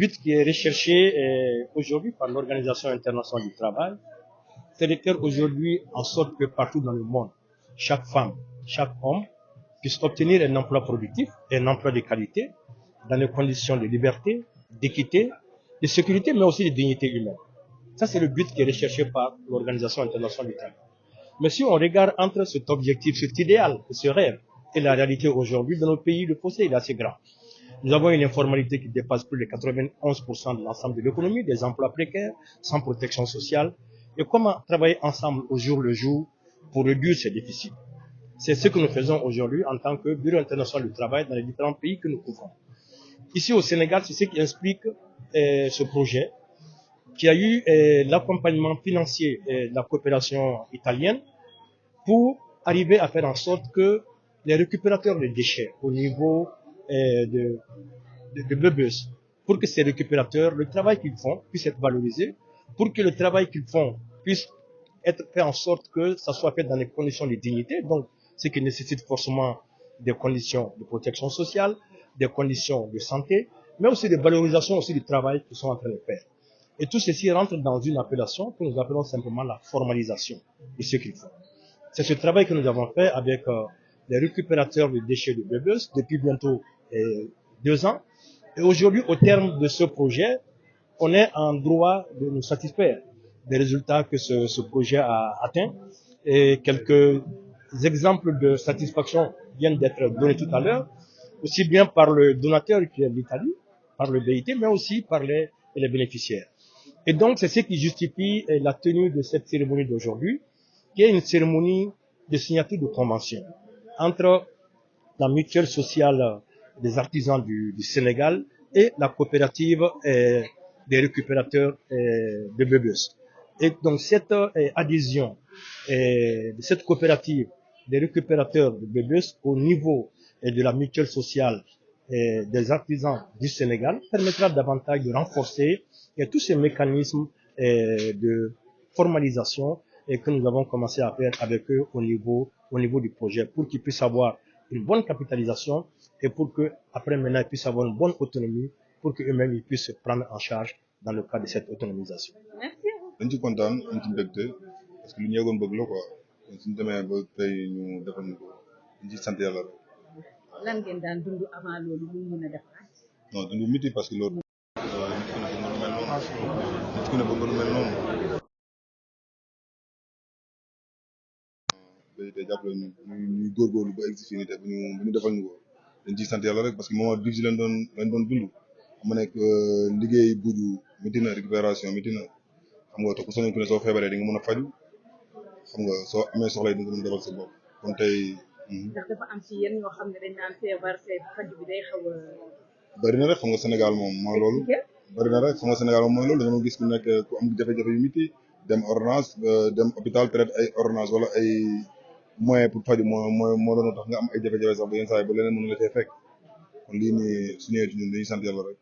but qui est recherché aujourd'hui par l'Organisation internationale du travail, c'est de faire aujourd'hui en sorte que partout dans le monde, chaque femme, chaque homme puisse obtenir un emploi productif et un emploi de qualité dans des conditions de liberté, d'équité, de sécurité, mais aussi de dignité humaine. Ça, c'est le but qui est recherché par l'Organisation internationale du travail. Mais si on regarde entre cet objectif, cet idéal, ce rêve et la réalité aujourd'hui, dans nos pays, le fossé est assez grand. Nous avons une informalité qui dépasse plus de 91% de l'ensemble de l'économie, des emplois précaires, sans protection sociale. Et comment travailler ensemble au jour le jour pour réduire ces déficits? C'est ce que nous faisons aujourd'hui en tant que Bureau international du travail dans les différents pays que nous couvrons. Ici au Sénégal, c'est ce qui explique ce projet, qui a eu l'accompagnement financier de la coopération italienne pour arriver à faire en sorte que les récupérateurs de déchets au niveau de Bebus, pour que ces récupérateurs, le travail qu'ils font puisse être valorisé, pour que le travail qu'ils font puisse être fait en sorte que ça soit fait dans des conditions de dignité, donc ce qui nécessite forcément des conditions de protection sociale, des conditions de santé, mais aussi des valorisations aussi du travail qu'ils sont en train de faire. Et tout ceci rentre dans une appellation que nous appelons simplement la formalisation de ce qu'ils font. C'est ce travail que nous avons fait avec les récupérateurs de déchets de Bebus depuis bientôt 2 ans. Et aujourd'hui, au terme de ce projet, on est en droit de nous satisfaire des résultats que ce projet a atteints. Et quelques exemples de satisfaction viennent d'être donnés tout à l'heure, aussi bien par le donateur qui est l'Italie, par le BIT, mais aussi par les bénéficiaires. Et donc, c'est ce qui justifie la tenue de cette cérémonie d'aujourd'hui, qui est une cérémonie de signature de convention entre la mutuelle sociale des artisans du Sénégal et la coopérative des récupérateurs de Bebus. Et donc cette adhésion de cette coopérative des récupérateurs de Bebus au niveau de la mutuelle sociale des artisans du Sénégal permettra davantage de renforcer tous ces mécanismes de formalisation et que nous avons commencé à faire avec eux au niveau du projet pour qu'ils puissent avoir une bonne capitalisation et pour que après maintenant ils puissent avoir une bonne autonomie pour qu'eux-mêmes ils puissent se prendre en charge dans le cadre de cette autonomisation. Merci. dañ ci kontaan am ci mbégte parce que lu ñu yëgoon bëgg la quoi suñu demee ba tey ñu defal ñu ko dañ ciy sant yàlla rek. lan ngeen daan dund avant loolu lu mën a defaat. non dund miti parce que loolu. nit ku ne bëgg lu mel noonu. day jàppale ñuy góorgóorlu ba egsi fii nii te bu ñu defal ñu ko dañ ciy sant yàlla rek parce que moment difficile lañ doon dund mu nekk liggéey buju métti na récupération métti na xam nga te ku soññ ku ne soo feebaree di nga mën a faju xam nga soo amee soxla yi di nga mën a defal sa bopp kon tey. ndax dafa am ci yéen ñoo xam ne dañ naan feebar te faj bi day xaw a. bari na rek xam nga Sénégal moom mooy loolu. bari na rek xam nga Sénégal moom mooy loolu da nga gis ku nekk ku am jafe-jafe yu métti dem ordonnance dem hôpital peut-être ay ordonnance wala ay moyen pour faju moo doon tax nga am ay jafe-jafe sax ba yenn saa yi ba leneen mën nga cee fekk kon lii nii su ñëwee ci ñun dañuy sant yàlla rek.